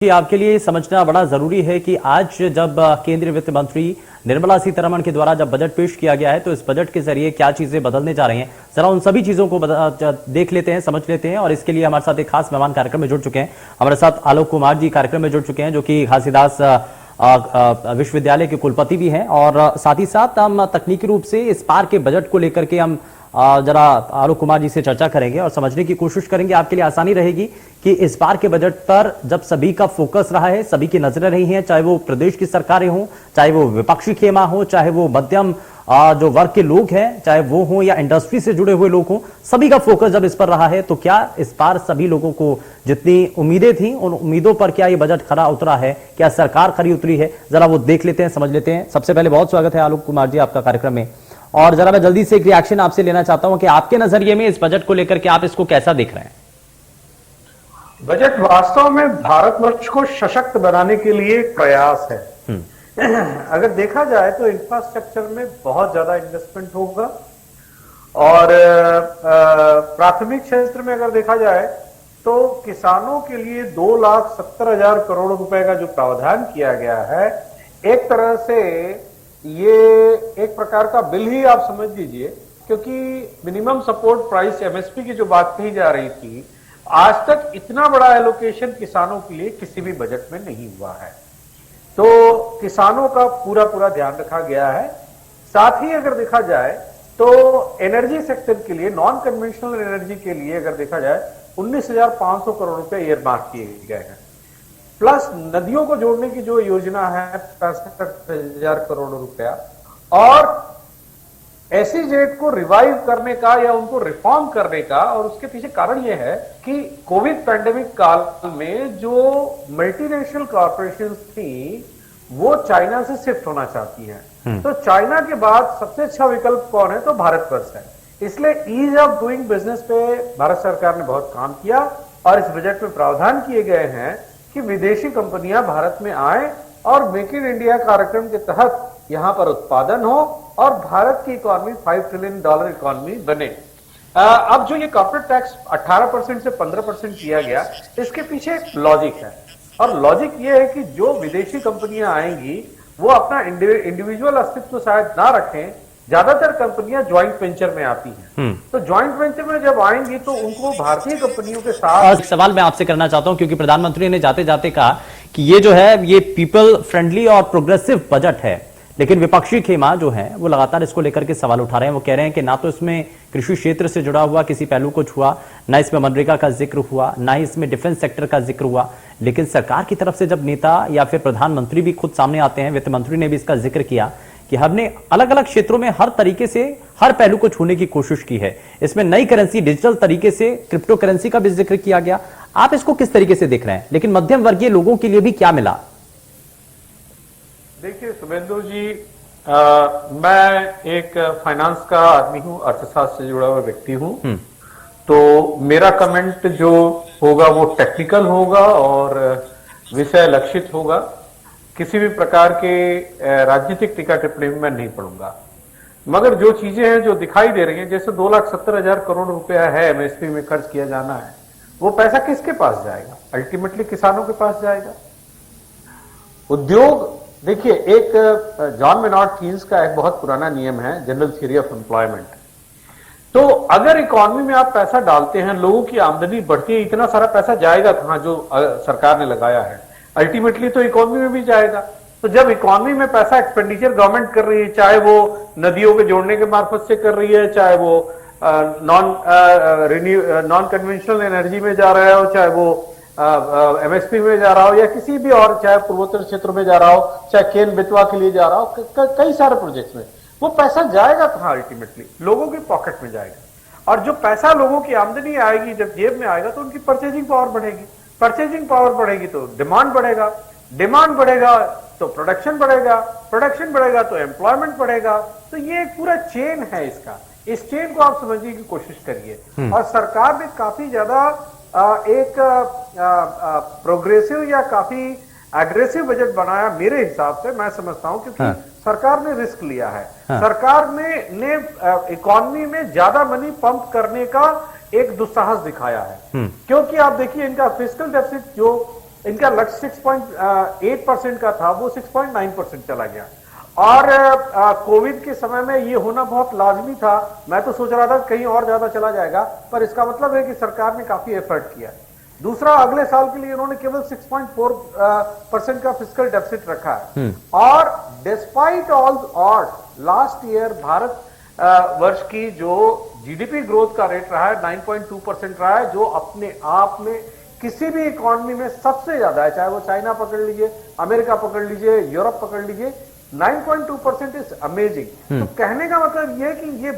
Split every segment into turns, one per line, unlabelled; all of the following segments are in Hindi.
कि आपके लिए समझना बड़ा जरूरी है कि आज जब केंद्रीय वित्त मंत्री निर्मला सीतारमण के द्वारा जब बजट पेश किया गया है तो इस बजट के जरिए क्या चीजें बदलने जा रही हैं, जरा उन सभी चीजों को देख लेते हैं, समझ लेते हैं। और इसके लिए हमारे साथ एक खास मेहमान कार्यक्रम में जुड़ चुके हैं। हमारे साथ आलोक कुमार जी कार्यक्रम में जुड़ चुके हैं, जो कि घासीदास विश्वविद्यालय के कुलपति भी हैं। और साथ ही साथ हम तकनीकी रूप से इस बार के बजट को लेकर के हम जरा आलोक कुमार जी से चर्चा करेंगे और समझने की कोशिश करेंगे। आपके लिए आसानी रहेगी कि इस बार के बजट पर जब सभी का फोकस रहा है, सभी की नजरें रही हैं, चाहे वो प्रदेश की सरकारें हों, चाहे वो विपक्षी खेमा हो, चाहे वो मध्यम जो वर्ग के लोग हैं, चाहे वो हो या इंडस्ट्री से जुड़े हुए लोग हों, सभी का फोकस जब इस पर रहा है तो क्या इस बार सभी लोगों को जितनी उम्मीदें थी उन उम्मीदों पर क्या ये बजट खरा उतरा है, क्या सरकार खरी उतरी है, जरा वो देख लेते हैं, समझ लेते हैं। सबसे पहले बहुत स्वागत है आलोक कुमार जी आपका कार्यक्रम में। और जरा मैं जल्दी से एक रिएक्शन आपसे लेना चाहता हूं कि आपके नजरिए में इस बजट को लेकर के आप इसको कैसा देख रहे हैं?
बजट वास्तव में भारतवर्ष को सशक्त बनाने के लिए एक प्रयास है। अगर देखा जाए तो इंफ्रास्ट्रक्चर में बहुत ज्यादा इन्वेस्टमेंट होगा और प्राथमिक क्षेत्र में अगर देखा जाए तो किसानों के लिए 2,70,000 करोड़ रुपए का जो प्रावधान किया गया है, एक तरह से ये एक प्रकार का बिल ही आप समझ लीजिए, क्योंकि मिनिमम सपोर्ट प्राइस एमएसपी की जो बात कही जा रही थी, आज तक इतना बड़ा एलोकेशन किसानों के लिए किसी भी बजट में नहीं हुआ है। तो किसानों का पूरा ध्यान रखा गया है। साथ ही अगर देखा जाए तो एनर्जी सेक्टर के लिए, नॉन कन्वेंशनल एनर्जी के लिए अगर देखा जाए 19,500 करोड़ रुपए ईयरमार्क किए गए हैं। प्लस नदियों को जोड़ने की जो योजना है 65,000 करोड़ रुपया, और एसईजेड को रिवाइव करने का या उनको रिफॉर्म करने का। और उसके पीछे कारण यह है कि कोविड पैंडेमिक काल में जो मल्टीनेशनल कॉर्पोरेशंस थी वो चाइना से शिफ्ट होना चाहती हैं। तो चाइना के बाद सबसे अच्छा विकल्प कौन है? तो भारतवर्ष है। इसलिए ईज ऑफ डूइंग बिजनेस पे भारत सरकार ने बहुत काम किया और इस बजट में प्रावधान किए गए हैं कि विदेशी कंपनियां भारत में आए और मेक इन इंडिया कार्यक्रम के तहत यहां पर उत्पादन हो और भारत की इकोनॉमी $5 ट्रिलियन इकोनॉमी बने। अब जो ये कॉर्पोरेट टैक्स 18% से 15% किया गया, इसके पीछे एक लॉजिक है। और लॉजिक ये है कि जो विदेशी कंपनियां आएंगी वो अपना इंडिविजुअल अस्तित्व शायद ना रखें। ज्यादातर कंपनियां ज्वाइंट वेंचर में आती हैं। तो ज्वाइंट वेंचर में जब आएंगी तो उनको भारतीय कंपनियों के साथ
सवाल मैं आपसे करना चाहता हूं, क्योंकि प्रधानमंत्री ने जाते जाते कहा कि ये जो है ये पीपल फ्रेंडली और प्रोग्रेसिव बजट है, लेकिन विपक्षी खेमा जो है वो लगातार इसको लेकर के सवाल उठा रहे हैं। वो कह रहे हैं कि ना तो इसमें कृषि क्षेत्र से जुड़ा हुआ किसी पहलू को छुआ, ना इसमें मनरेगा का जिक्र हुआ, ना ही इसमें डिफेंस सेक्टर का जिक्र हुआ। लेकिन सरकार की तरफ से जब नेता या फिर प्रधानमंत्री भी खुद सामने आते हैं, वित्त मंत्री ने भी इसका जिक्र किया कि हमने अलग अलग क्षेत्रों में हर तरीके से हर पहलू को छूने की कोशिश की है। इसमें नई करेंसी, डिजिटल तरीके से क्रिप्टो करेंसी का भी जिक्र किया गया। आप इसको किस तरीके से देख रहे हैं? लेकिन मध्यम वर्गीय लोगों के लिए भी क्या मिला?
देखिए शुभेंदु जी, मैं एक फाइनेंस का आदमी हूं, अर्थशास्त्र से जुड़ा हुआ व्यक्ति हूं। तो मेरा कमेंट जो होगा वो टेक्निकल होगा और विषय लक्षित होगा। किसी भी प्रकार के राजनीतिक टीका टिप्पणी में मैं नहीं पढ़ूंगा। मगर जो चीजें हैं जो दिखाई दे रही हैं, जैसे 2,70,000 करोड़ रुपया है एमएसपी में खर्च किया जाना है, वो पैसा किसके पास जाएगा? अल्टीमेटली किसानों के पास जाएगा। उद्योग, देखिए एक जॉन मेनार्ड कीन्स का एक बहुत पुराना नियम है, जनरल थ्योरी ऑफ एम्प्लॉयमेंट। तो अगर इकोनॉमी में आप पैसा डालते हैं, लोगों की आमदनी बढ़ती है, इतना सारा पैसा जाएगा कहां जो सरकार ने लगाया है? अल्टीमेटली तो इकोनॉमी में भी जाएगा। तो जब इकोनॉमी में पैसा एक्सपेंडिचर गवर्नमेंट कर रही है, चाहे वो नदियों के जोड़ने के मार्फत से कर रही है, चाहे वो नॉन कन्वेंशनल एनर्जी में जा रहा हो, चाहे वो एमएसपी में जा रहा हो या किसी भी और, चाहे पूर्वोत्तर क्षेत्रों में जा रहा हो, चाहे केन बेतवा के लिए जा रहा हो, कई सारे प्रोजेक्ट्स में, वो पैसा जाएगा कहां? अल्टीमेटली लोगों की पॉकेट में जाएगा। और जो पैसा लोगों की आमदनी आएगी, जब जेब में आएगा तो उनकी परचेजिंग पावर बढ़ेगी। परचेजिंग पावर बढ़ेगी तो डिमांड बढ़ेगा, डिमांड बढ़ेगा तो प्रोडक्शन बढ़ेगा, प्रोडक्शन बढ़ेगा तो एम्प्लॉयमेंट बढ़ेगा। तो ये एक पूरा चेन है इसका। इस चेन को आप समझने की कोशिश करिए। और सरकार ने काफी ज्यादा एक प्रोग्रेसिव या काफी एग्रेसिव बजट बनाया मेरे हिसाब से, मैं समझता हूं, क्योंकि सरकार ने रिस्क लिया है। सरकार ने इकोनॉमी में ज्यादा मनी पंप करने का एक दुस्साहस दिखाया है। क्योंकि आप देखिए इनका फिस्कल डेफिसिट जो इनका लक्ष्य 6.8% का था, वो 6.9% चला गया। और कोविड के समय में ये होना बहुत लाजमी था। मैं तो सोच रहा था कहीं और ज्यादा चला जाएगा, पर इसका मतलब है कि सरकार ने काफी एफर्ट किया। दूसरा, अगले साल के लिए उन्होंने केवल 6.4% का फिस्कल डेफिसिट रखा है। और despite all odd last year Bharat वर्ष की जो जीडीपी ग्रोथ का रेट रहा है 9.2% रहा है, जो अपने आप में किसी भी इकोनॉमी में सबसे ज्यादा है, चाहे वो चाइना पकड़ लीजिए, अमेरिका पकड़ लीजिए, यूरोप पकड़ लीजिए। 9.2% इज अमेजिंग। तो कहने का मतलब ये कि ये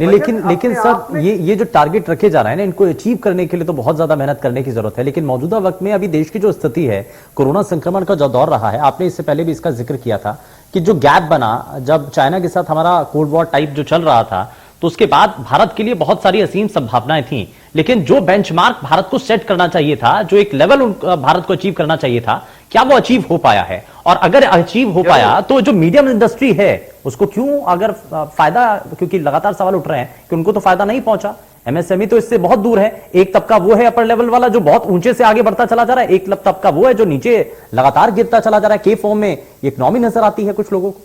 लेकिन सर, ये जो टारगेट रखे जा रहे हैं ना, इनको अचीव करने के लिए तो बहुत ज्यादा मेहनत करने की जरूरत है। लेकिन मौजूदा वक्त में अभी देश की जो स्थिति है, कोरोना संक्रमण का जो दौर रहा है, आपने इससे पहले भी इसका जिक्र किया था कि जो गैप बना जब चाइना के साथ हमारा कोल्ड वॉर टाइप जो चल रहा था, तो उसके बाद भारत के लिए बहुत सारी असीम संभावनाएं थी। लेकिन जो बेंचमार्क भारत को सेट करना चाहिए था, जो एक लेवल भारत को अचीव करना चाहिए था, क्या वो अचीव हो पाया है? और अगर अचीव हो पाया तो जो मीडियम इंडस्ट्री है उसको क्यों अगर फायदा, क्योंकि लगातार सवाल उठ रहे हैं कि उनको तो फायदा नहीं पहुंचा। एमएसएमई तो इससे बहुत दूर है। एक तबका वो है अपर लेवल वाला जो बहुत ऊंचे से आगे बढ़ता चला जा रहा है, एक तबका वो है जो नीचे लगातार गिरता चला जा रहा है। के फॉर्म में इकोनॉमी नजर आती है कुछ लोगों को।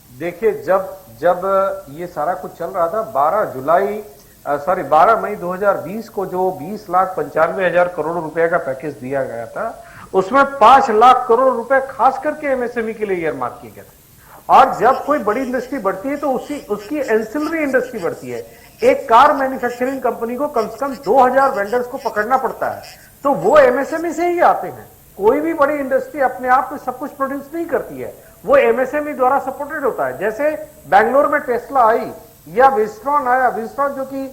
देखिए, जब ये सारा कुछ चल रहा था, 12 मई 2020 को जो 20,95,000 करोड़ रुपए का पैकेज दिया गया था, उसमें 5 लाख करोड़ रुपए खास करके एमएसएमई के लिए ईयरमार्क किए गए थे। और जब कोई बड़ी इंडस्ट्री बढ़ती है तो उसकी एंसिलरी इंडस्ट्री बढ़ती है। एक कार मैन्युफैक्चरिंग कंपनी को कम से कम 2000 वेंडर्स को पकड़ना पड़ता है, तो वो एमएसएमई से ही आते हैं। कोई भी बड़ी इंडस्ट्री अपने आप में सब कुछ प्रोड्यूस नहीं करती है, वो एमएसएमई द्वारा सपोर्टेड होता है। जैसे बैंगलोर में टेस्ला आई या विस्ट्रॉन आया, विस्ट्रॉन जो कि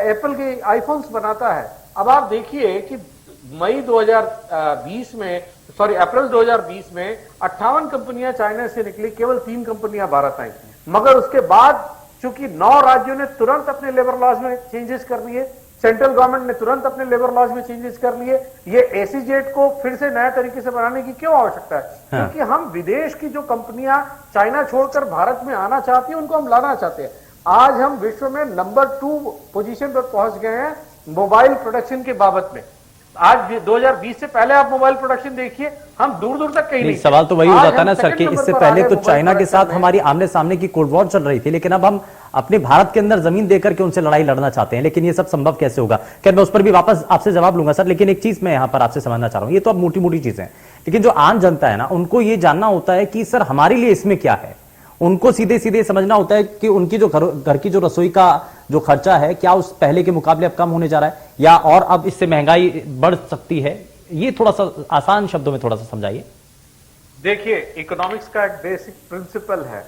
एप्पल के आईफोन्स बनाता है। अब आप देखिए कि अप्रैल 2020 में 58 कंपनियां चाइना से निकली, केवल 3 कंपनियां भारत आई। मगर उसके बाद चूंकि 9 राज्यों ने तुरंत अपने लेबर लॉज में चेंजेस कर लिए, सेंट्रल गवर्नमेंट ने तुरंत अपने लेबर लॉज में चेंजेस कर लिए। ये एसीजेट को फिर से नया तरीके से बनाने की क्यों आवश्यकता है? क्योंकि हम विदेश की जो कंपनियां चाइना छोड़कर भारत में आना चाहती हैं, उनको हम लाना चाहते हैं। आज हम विश्व में नंबर 2 पोजीशन पर पहुंच गए हैं मोबाइल प्रोडक्शन के बाबत में। आज 2020 से पहले आप मोबाइल प्रोडक्शन देखिए, हम दूर दूर तक कहीं नहीं।
सवाल तो वही हो जाता है ना सर कि इससे पहले तो चाइना के साथ हमारी आमने सामने की कोल्ड वॉर चल रही थी, लेकिन अब हम अपने भारत के अंदर जमीन देकर के उनसे लड़ाई लड़ना चाहते हैं। लेकिन ये सब संभव कैसे होगा? खैर, मैं उस पर भी वापस आपसे जवाब लूंगा सर। लेकिन एक चीज मैं यहाँ पर आपसे समझना चाह रहा हूँ, ये तो अब मोटी मोटी चीजें हैं, लेकिन जो आम जनता है ना, उनको ये जानना होता है कि सर हमारे लिए इसमें क्या है। उनको सीधे सीधे समझना होता है कि उनकी जो घर की जो रसोई का जो खर्चा है, क्या उस पहले के मुकाबले अब कम होने जा रहा है, या और अब इससे महंगाई बढ़ सकती है। ये थोड़ा सा आसान शब्दों में थोड़ा सा समझाइए।
देखिए, इकोनॉमिक्स का एक बेसिक प्रिंसिपल है,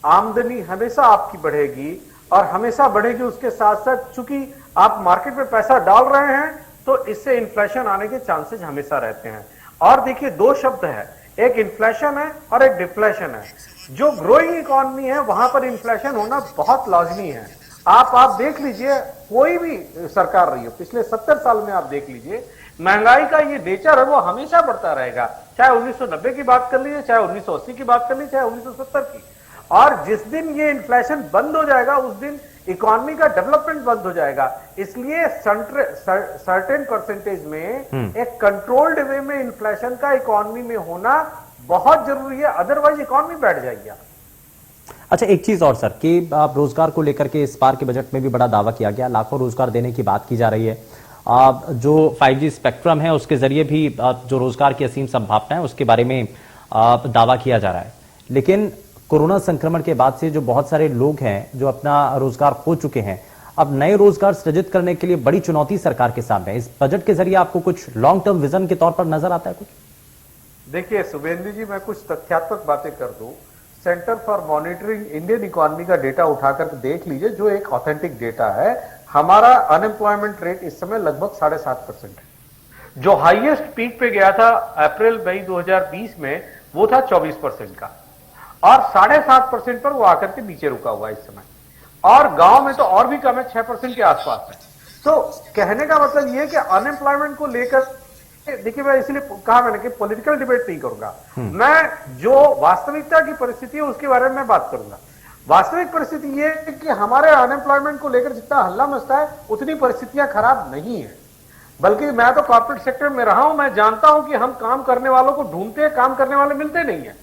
आमदनी हमेशा आपकी बढ़ेगी और हमेशा बढ़ेगी। उसके साथ साथ चूंकि आप मार्केट में पैसा डाल रहे हैं, तो इससे इन्फ्लेशन आने के चांसेस हमेशा रहते हैं। और देखिए, 2 शब्द है, एक इन्फ्लेशन है और एक डिफ्लेशन है। जो ग्रोइंग इकोनॉमी है वहां पर इन्फ्लेशन होना बहुत लाजमी है। आप देख लीजिए, कोई भी सरकार रही हो पिछले 70 साल में, आप देख लीजिए, महंगाई का ये नेचर है वो हमेशा बढ़ता रहेगा। चाहे 1990 की बात कर लीजिए, चाहे 1980 की बात कर लीजिए, चाहे 1970 की। और जिस दिन ये इन्फ्लेशन बंद हो जाएगा, उस दिन इकोनॉमी का डेवलपमेंट बंद हो जाएगा। इसलिए सर्टेन परसेंटेज में एक कंट्रोल्ड वे में इन्फ्लेशन का इकोनॉमी में होना बहुत जरूरी है, अदरवाइज इकोनॉमी बैठ जाएगी।
अच्छा, एक चीज और सर कि आप रोजगार को लेकर के इस बार के बजट में भी बड़ा दावा किया गया, लाखों रोजगार देने की बात की जा रही है। जो 5G स्पेक्ट्रम है उसके जरिए भी जो रोजगार की असीम संभावना है उसके बारे में दावा किया जा रहा है। लेकिन कोरोना संक्रमण के बाद से जो बहुत सारे लोग हैं जो अपना रोजगार खो चुके हैं, अब नए रोजगार सृजित करने के लिए बड़ी चुनौती सरकार के सामने है। इस बजट के जरिए आपको कुछ लॉन्ग टर्म विजन के तौर पर नजर आता है कुछ? देखिए
शुभेंदु जी, मैं कुछ तथ्यात्मक बातें कर दूं। Centre for monitoring Indian economy का डेटा उठाकर देख लीजिए, जो एक ऑथेंटिक डेटा है। हमारा अनएम्प्लॉयमेंट रेट इस समय लगभग 7.5% है। जो हाईएस्ट पीक पे गया था अप्रैल मई 2020 में, वो था 24% का, और 7.5% पर वो आकर के नीचे रुका हुआ इस समय। और गांव में तो और भी कम है, 6% के आसपास है। तो कहने का मतलब ये कि अनएम्प्लॉयमेंट को लेकर, देखिए मैं इसलिए कहा मैंने कि पॉलिटिकल डिबेट नहीं करूंगा, मैं जो वास्तविकता की परिस्थिति है उसके बारे में बात करूंगा। वास्तविक परिस्थिति ये है कि हमारे अनएम्प्लॉयमेंट को लेकर जितना हल्ला मचता है, उतनी परिस्थितियां खराब नहीं है। बल्कि मैं तो कॉर्पोरेट सेक्टर में रहा हूं, मैं जानता हूं कि हम काम करने वालों को ढूंढते हैं, काम करने वाले मिलते नहीं है।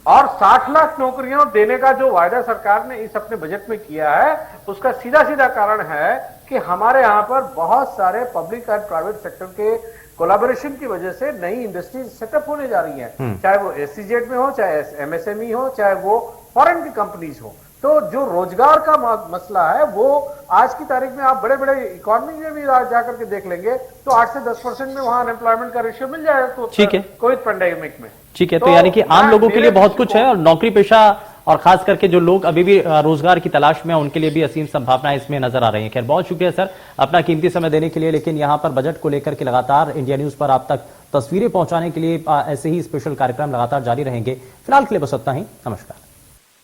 और 60 लाख नौकरियां देने का जो वायदा सरकार ने इस अपने बजट में किया है, उसका सीधा सीधा कारण है कि हमारे यहां पर बहुत सारे पब्लिक एंड प्राइवेट सेक्टर के कोलैबोरेशन की वजह से नई इंडस्ट्रीज सेटअप होने जा रही हैं, चाहे वो एससीजेड में हो, चाहे एमएसएमई हो, चाहे वो फॉरेन की कंपनीज हो। तो जो रोजगार का मसला है वो आज की तारीख में आप बड़े बड़े इकोनॉमी में भी जाकर के देख लेंगे तो 8 से 10% में वहां अनएम्प्लॉयमेंट का रेशियो मिल जाएगा। तो
ठीक है,
कोविड पेंडेमिक में
ठीक है। तो यानी कि आम लोगों के लिए बहुत कुछ है, और नौकरी पेशा और खास करके जो लोग अभी भी रोजगार की तलाश में हैं उनके लिए भी असीम संभावनाएं इसमें नजर आ रही हैं। खैर, बहुत शुक्रिया सर अपना कीमती समय देने के लिए। लेकिन यहां पर बजट को लेकर के लगातार इंडिया न्यूज पर आप तक तस्वीरें पहुंचाने के लिए ऐसे ही स्पेशल कार्यक्रम लगातार जारी रहेंगे। फिलहाल के लिए बस इतना ही। नमस्कार।